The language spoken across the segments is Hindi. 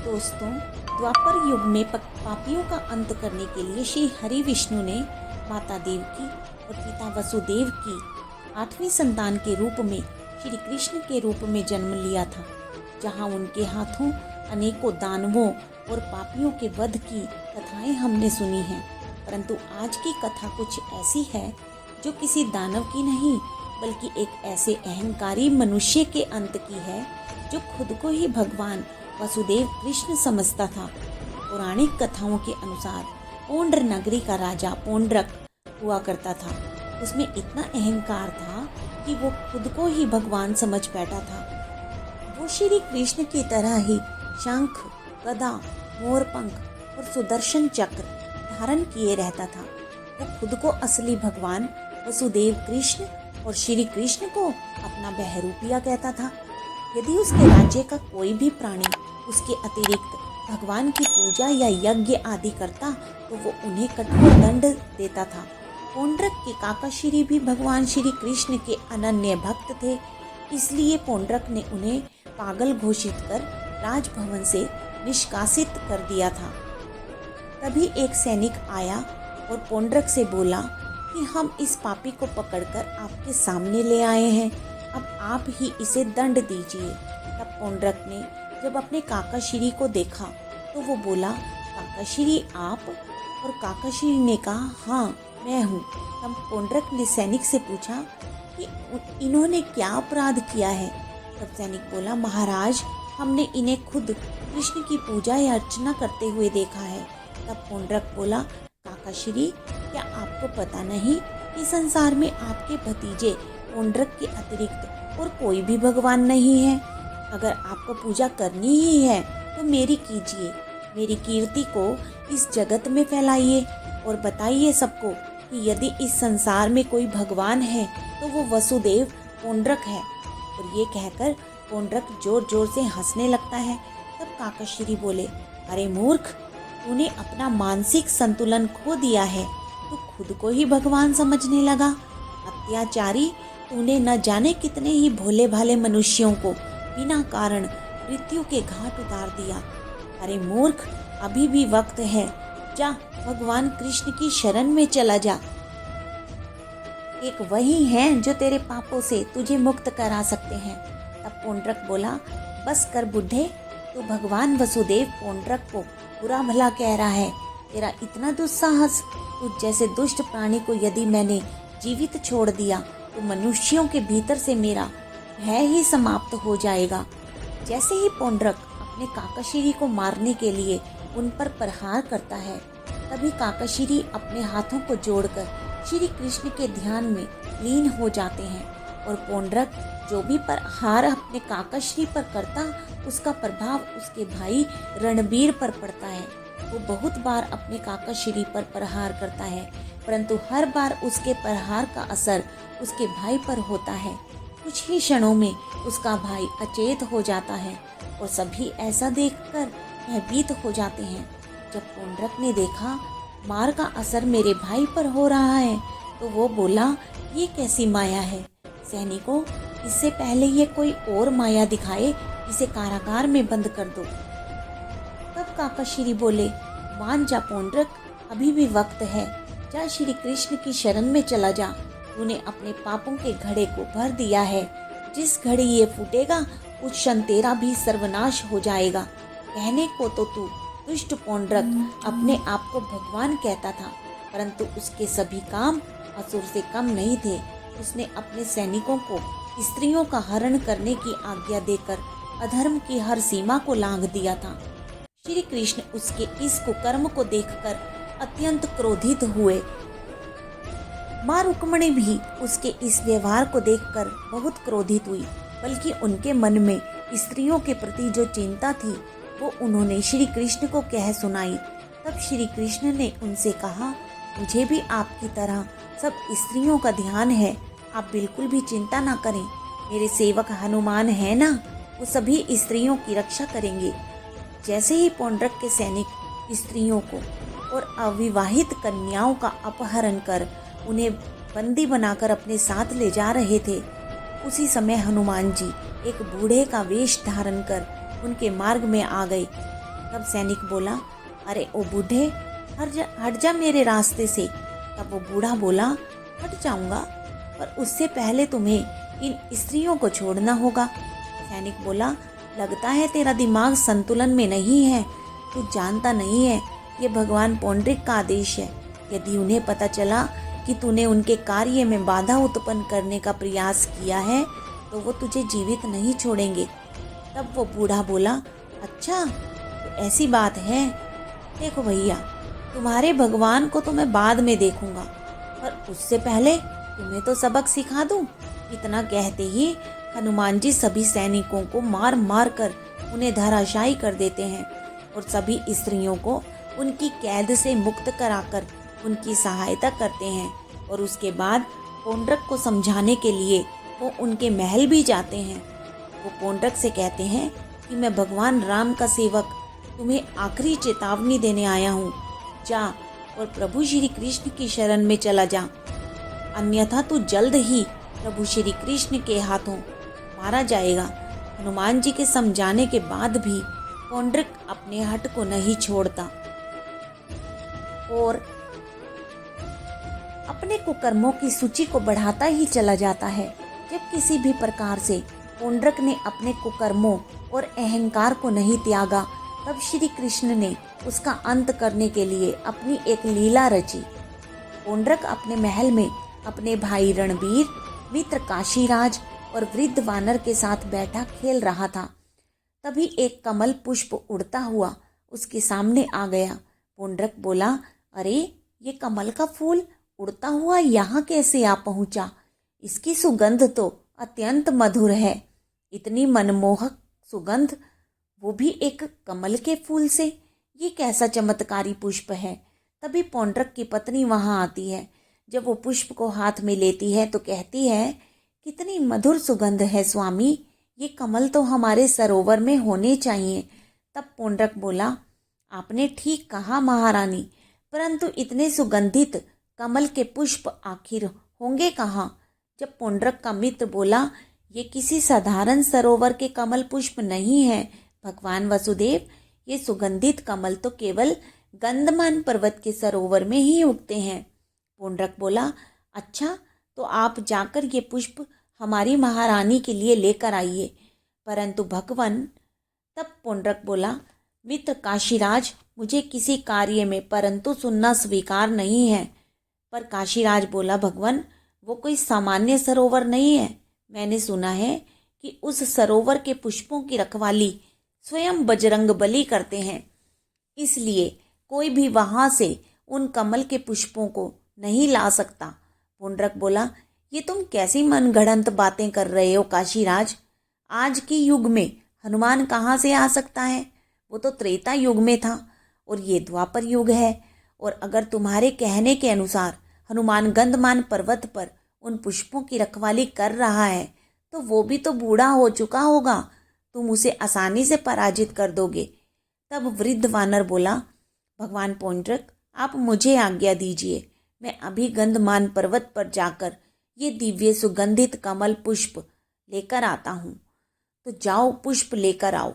दोस्तों, द्वापर युग में पापियों का अंत करने के लिए श्री हरि विष्णु ने माता देवकी और पिता वसुदेव की 8वीं संतान के रूप में श्री कृष्ण के रूप में जन्म लिया था। जहां उनके हाथों अनेकों दानवों और पापियों के वध की कथाएं हमने सुनी हैं, परंतु आज की कथा कुछ ऐसी है जो किसी दानव की नहीं बल्कि एक ऐसे अहंकारी मनुष्य के अंत की है जो खुद को ही भगवान वसुदेव कृष्ण समझता था। पौराणिक कथाओं के अनुसार पौंड्र नगरी का राजा पौंड्रक हुआ करता था। उसमें इतना अहंकार था कि वो खुद को ही भगवान समझ बैठा था। वो श्री कृष्ण की तरह ही शंख, गदा, मोरपंख और सुदर्शन चक्र धारण किए रहता था। वो खुद को असली भगवान वसुदेव कृष्ण और श्री कृष्ण को अपना बहरूपिया कहता था। यदि उसके राज्य का कोई भी प्राणी उसके अतिरिक्त भगवान की पूजा या यज्ञ आदि करता तो वो उन्हें कठोर दंड देता था। पौंड्रक के काका श्री भी भगवान श्री कृष्ण के अनन्य भक्त थे, इसलिए पौंड्रक ने उन्हें पागल घोषित कर राजभवन से निष्कासित कर दिया था। तभी एक सैनिक आया और पौंड्रक से बोला कि हम इस पापी को पकड़कर आपके सामने ले आए हैं, अब आप ही इसे दंड दीजिए। तब पौंड्रक ने जब अपने काका श्री को देखा तो वो बोला, काका श्री आप? और काका श्री ने कहा, हाँ मैं हूँ। तब पौंड्रक ने सैनिक से पूछा कि इन्होंने क्या अपराध किया है? तब सैनिक बोला, महाराज हमने इन्हें खुद कृष्ण की पूजा या अर्चना करते हुए देखा है। तब पौंड्रक बोला, काका श्री क्या आपको पता नहीं कि संसार में आपके भतीजे पौंड्रक के अतिरिक्त और कोई भी भगवान नहीं है? अगर आपको पूजा करनी ही है तो मेरी कीजिए, मेरी कीर्ति को इस जगत में फैलाइए और बताइए सबको कि यदि इस संसार में कोई भगवान है तो वो वसुदेव पौंड्रक है। और ये कहकर पौंड्रक जोर जोर से हंसने लगता है। तब काका श्री बोले, अरे मूर्ख, तूने अपना मानसिक संतुलन खो दिया है, तू खुद को ही भगवान समझने लगा। अत्याचारी, तूने न जाने कितने ही भोले भाले मनुष्यों को बिना कारण मृत्यु के घाट उतार दिया। अरे मूर्ख, अभी भी वक्त है, जा भगवान कृष्ण की शरण में चला जा। एक वही हैं जो तेरे पापों से तुझे मुक्त करा सकते हैं। तब पौंड्रक बोला, बस कर बुढ़े, तू भगवान वसुदेव पौंड्रक को बुरा भला कह रहा है। तेरा इतना दुस्साहस, तुझ जैसे दुष्ट प्राणी को यदि मैंने जीवित छोड़ दिया तो मनुष्यों के भीतर से मेरा भय ही समाप्त हो जाएगा। जैसे ही पौंड्रक अपने काका श्री को मारने के लिए उन पर प्रहार करता है, तभी काका श्री अपने हाथों को जोड़कर श्री कृष्ण के ध्यान में लीन हो जाते हैं और पौंड्रक जो भी प्रहार अपने काका श्री पर करता उसका प्रभाव उसके भाई रणबीर पर पड़ता है। वो बहुत बार अपने काका श्री पर प्रहार करता है, परंतु हर बार उसके प्रहार का असर उसके भाई पर होता है। कुछ ही क्षणों में उसका भाई अचेत हो जाता है और सभी ऐसा देखकर भयभीत हो जाते हैं। जब पौंड्रक ने देखा मार का असर मेरे भाई पर हो रहा है तो वो बोला, ये कैसी माया है? सैनिकों, इससे पहले ये कोई और माया दिखाए, इसे कारागार में बंद कर दो। तब काका श्री बोले, मान जा पौंड्रक, अभी भी वक्त है, जा श्री कृष्ण की शरण में चला जा। तूने अपने पापों के घड़े को भर दिया है, जिस घड़ी ये फूटेगा उस क्षण तेरा भी सर्वनाश हो जाएगा। कहने को तो तू दुष्ट पौंड्रक अपने आप को भगवान कहता था, परंतु उसके सभी काम असुर से कम नहीं थे। उसने अपने सैनिकों को स्त्रियों का हरण करने की आज्ञा देकर अधर्म की हर सीमा को लांघ दिया था। श्री कृष्ण उसके इस कुकर्म को देखकर अत्यंत क्रोधित हुए। माँ रुक्मिणी भी उसके इस व्यवहार को देखकर बहुत क्रोधित हुई, बल्कि उनके मन में स्त्रियों के प्रति जो चिंता थी वो उन्होंने श्री कृष्ण को कह सुनाई। तब श्री कृष्ण ने उनसे कहा, मुझे भी आपकी तरह सब स्त्रियों का ध्यान है, आप बिल्कुल भी चिंता ना करें। मेरे सेवक हनुमान है ना, वो सभी स्त्रियों की रक्षा करेंगे। जैसे ही पौंड्रक के सैनिक स्त्रियों को और अविवाहित कन्याओं का अपहरण कर उन्हें बंदी बनाकर अपने साथ ले जा रहे थे, उसी समय हनुमान जी एक बूढ़े का वेश धारण कर उनके मार्ग में आ गए। तब सैनिक बोला, अरे ओ बूढ़े, हट जा मेरे रास्ते से। तब वो बूढ़ा बोला, हट जाऊंगा, पर उससे पहले तुम्हें इन स्त्रियों को छोड़ना होगा। सैनिक बोला, लगता है तेरा दिमाग संतुलन में नहीं है। तू जानता नहीं है ये भगवान पौंड्रिक का आदेश है। यदि उन्हें पता चला कि तूने उनके कार्य में बाधा उत्पन्न करने का प्रयास किया है तो वो तुझे जीवित नहीं छोड़ेंगे। तब वो बूढ़ा बोला, अच्छा तो ऐसी बात है। देखो भैया, तुम्हारे भगवान को तो मैं बाद में देखूंगा, पर उससे पहले तुम्हें तो सबक सिखा दूं। इतना कहते ही हनुमान जी सभी सैनिकों को मार मार कर उन्हें धराशायी कर देते हैं और सभी स्त्रियों को उनकी कैद से मुक्त कराकर उनकी सहायता करते हैं। और उसके बाद पौंड्रक को समझाने के लिए वो उनके महल भी जाते हैं। वो पौंड्रक से कहते हैं कि मैं भगवान राम का सेवक तुम्हें आखिरी चेतावनी देने आया हूँ। जा और प्रभु श्री कृष्ण की शरण में चला जा, अन्यथा तू जल्द ही प्रभु श्री कृष्ण के हाथों मारा जाएगा। हनुमान जी के समझाने के बाद भी पौंड्रक अपने हट को नहीं छोड़ता और अपने कुकर्मों की सूची को बढ़ाता ही चला जाता है। जब किसी भी प्रकार से पौंड्रक ने अपने कुकर्मों और अहंकार को नहीं त्यागा, तब श्री कृष्ण ने उसका अंत करने के लिए अपनी एक लीला रची। पौंड्रक अपने महल में अपने भाई रणबीर, मित्र काशीराज और वृद्ध वानर के साथ बैठा खेल रहा था। तभी एक कमल पुष्प उड़ता हुआ उसके सामने आ गया। पौंड्रक बोला, अरे ये कमल का फूल उड़ता हुआ यहाँ कैसे आ पहुंचा? इसकी सुगंध तो अत्यंत मधुर है। इतनी मनमोहक सुगंध, वो भी एक कमल के फूल से। ये कैसा चमत्कारी पुष्प है। तभी पौंड्रक की पत्नी वहां आती है। जब वो पुष्प को हाथ में लेती है तो कहती है, कितनी मधुर सुगंध है स्वामी, ये कमल तो हमारे सरोवर में होने चाहिए। तब पौंड्रक बोला, आपने ठीक कहा महारानी, परंतु इतने सुगंधित कमल के पुष्प आखिर होंगे कहाँ? जब पौंड्रक का मित्र बोला, ये किसी साधारण सरोवर के कमल पुष्प नहीं है भगवान वसुदेव, ये सुगंधित कमल तो केवल गंधमान पर्वत के सरोवर में ही उगते हैं। पौंड्रक बोला, अच्छा तो आप जाकर ये पुष्प हमारी महारानी के लिए लेकर आइए। परंतु भगवान, तब पौंड्रक बोला, मित्र काशीराज, मुझे किसी कार्य में परंतु सुनना स्वीकार नहीं है। पर काशीराज बोला, भगवान वो कोई सामान्य सरोवर नहीं है। मैंने सुना है कि उस सरोवर के पुष्पों की रखवाली स्वयं बजरंगबली करते हैं, इसलिए कोई भी वहां से उन कमल के पुष्पों को नहीं ला सकता। पौंड्रक बोला, ये तुम कैसी मनगढ़ंत बातें कर रहे हो काशीराज? आज के युग में हनुमान कहाँ से आ सकता है? वो तो त्रेता युग में था और ये द्वापर युग है। और अगर तुम्हारे कहने के अनुसार हनुमान गंधमान पर्वत पर उन पुष्पों की रखवाली कर रहा है तो वो भी तो बूढ़ा हो चुका होगा, तुम उसे आसानी से पराजित कर दोगे। तब वृद्ध वानर बोला, भगवान पौंड्रक, आप मुझे आज्ञा दीजिए, मैं अभी गंधमान पर्वत पर जाकर ये दिव्य सुगंधित कमल पुष्प लेकर आता हूँ। तो जाओ, पुष्प लेकर आओ।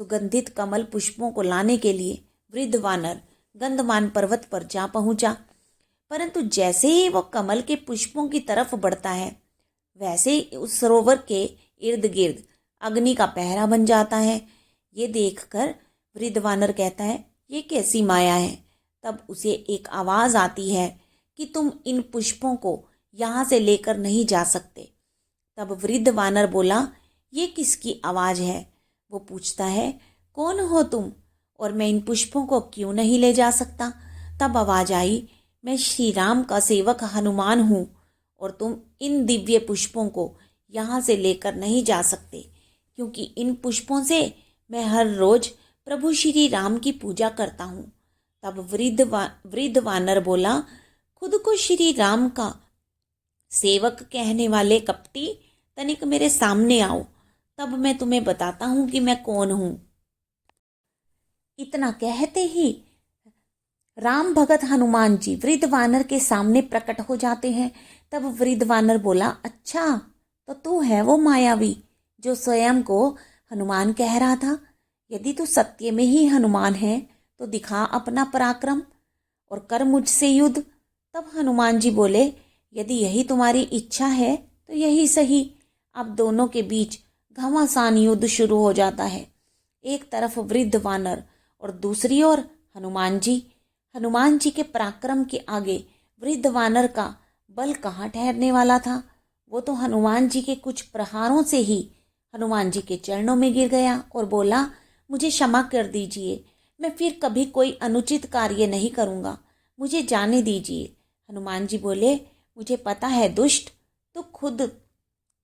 सुगंधित कमल पुष्पों को लाने के लिए वृद्ध वानर गंधमान पर्वत पर जा पहुंचा। परंतु जैसे ही वो कमल के पुष्पों की तरफ बढ़ता है, वैसे ही उस सरोवर के इर्द गिर्द अग्नि का पहरा बन जाता है। ये देखकर वृद्ध वानर कहता है, ये कैसी माया है? तब उसे एक आवाज आती है कि तुम इन पुष्पों को यहाँ से लेकर नहीं जा सकते। तब वृद्ध वानर बोला, ये किसकी आवाज है? वो पूछता है, कौन हो तुम और मैं इन पुष्पों को क्यों नहीं ले जा सकता? तब आवाज आई, मैं श्री राम का सेवक हनुमान हूँ और तुम इन दिव्य पुष्पों को यहाँ से लेकर नहीं जा सकते, क्योंकि इन पुष्पों से मैं हर रोज प्रभु श्री राम की पूजा करता हूँ। तब वृद्ध वानर बोला, खुद को श्री राम का सेवक कहने वाले कपटी, तनिक मेरे सामने आओ, तब मैं तुम्हें बताता हूँ कि मैं कौन हूँ। इतना कहते ही राम भगत हनुमान जी वृद्ध वानर के सामने प्रकट हो जाते हैं। तब वृद्ध वानर बोला, अच्छा तो तू है वो मायावी जो स्वयं को हनुमान कह रहा था? यदि तू सत्य में ही हनुमान है तो दिखा अपना पराक्रम और कर मुझसे युद्ध। तब हनुमान जी बोले, यदि यही तुम्हारी इच्छा है तो यही सही। अब दोनों के बीच घमासान युद्ध शुरू हो जाता है। एक तरफ वृद्ध वानर और दूसरी ओर हनुमान जी। हनुमान जी के पराक्रम के आगे वृद्ध वानर का बल कहाँ ठहरने वाला था। वो तो हनुमान जी के कुछ प्रहारों से ही हनुमान जी के चरणों में गिर गया और बोला, मुझे क्षमा कर दीजिए, मैं फिर कभी कोई अनुचित कार्य नहीं करूँगा, मुझे जाने दीजिए। हनुमान जी बोले, मुझे पता है दुष्ट, तो खुद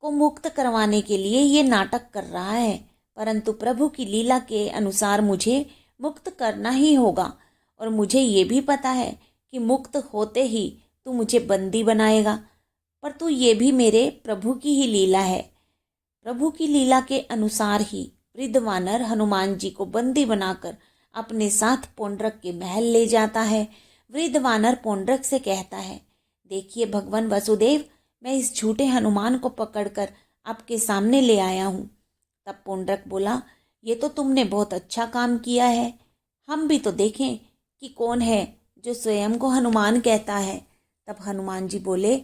को मुक्त करवाने के लिए ये नाटक कर रहा है, परंतु प्रभु की लीला के अनुसार मुझे मुक्त करना ही होगा। और मुझे ये भी पता है कि मुक्त होते ही तू मुझे बंदी बनाएगा, पर तू ये भी मेरे प्रभु की ही लीला है। प्रभु की लीला के अनुसार ही वृद्ध वानर हनुमान जी को बंदी बनाकर अपने साथ पौंड्रक के महल ले जाता है। वृद्ध वानर पौंड्रक से कहता है, देखिए भगवान वसुदेव, मैं इस झूठे हनुमान को पकड़कर आपके सामने ले आया हूँ। तब पौंड्रक बोला, ये तो तुमने बहुत अच्छा काम किया है, हम भी तो देखें कि कौन है जो स्वयं को हनुमान कहता है। तब हनुमान जी बोले,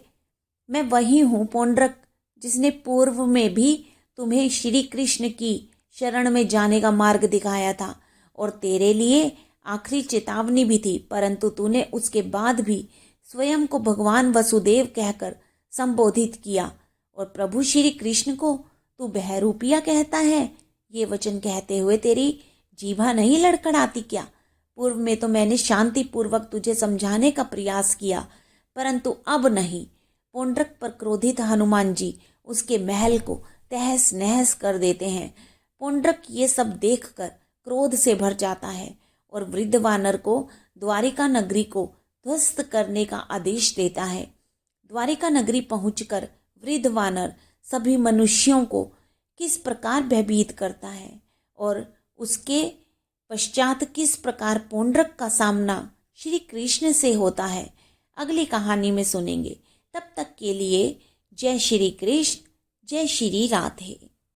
मैं वही हूँ पौंड्रक, जिसने पूर्व में भी तुम्हें श्री कृष्ण की शरण में जाने का मार्ग दिखाया था और तेरे लिए आखिरी चेतावनी भी थी, परंतु तूने उसके बाद भी स्वयं को भगवान वसुदेव कहकर संबोधित किया और प्रभु श्री कृष्ण को तू बहरूपिया कहता है। ये वचन कहते हुए तेरी जीभा नहीं लड़खड़ाती क्या? पूर्व में तो मैंने शांति पूर्वक तुझे समझाने का प्रयास किया, परंतु अब नहीं। पौंड्रक पर क्रोधित हनुमान जी उसके महल को तहस नहस कर देते हैं। पौंड्रक ये सब देखकर क्रोध से भर जाता है और वृद्ध वानर को द्वारिका नगरी को ध्वस्त करने का आदेश देता है। द्वारिका नगरी पहुंचकर वृद्ध वानर सभी मनुष्यों को किस प्रकार भयभीत करता है और उसके पश्चात किस प्रकार पौंड्रक का सामना श्री कृष्ण से होता है, अगली कहानी में सुनेंगे। तब तक के लिए जय श्री कृष्ण, जय श्री राधे।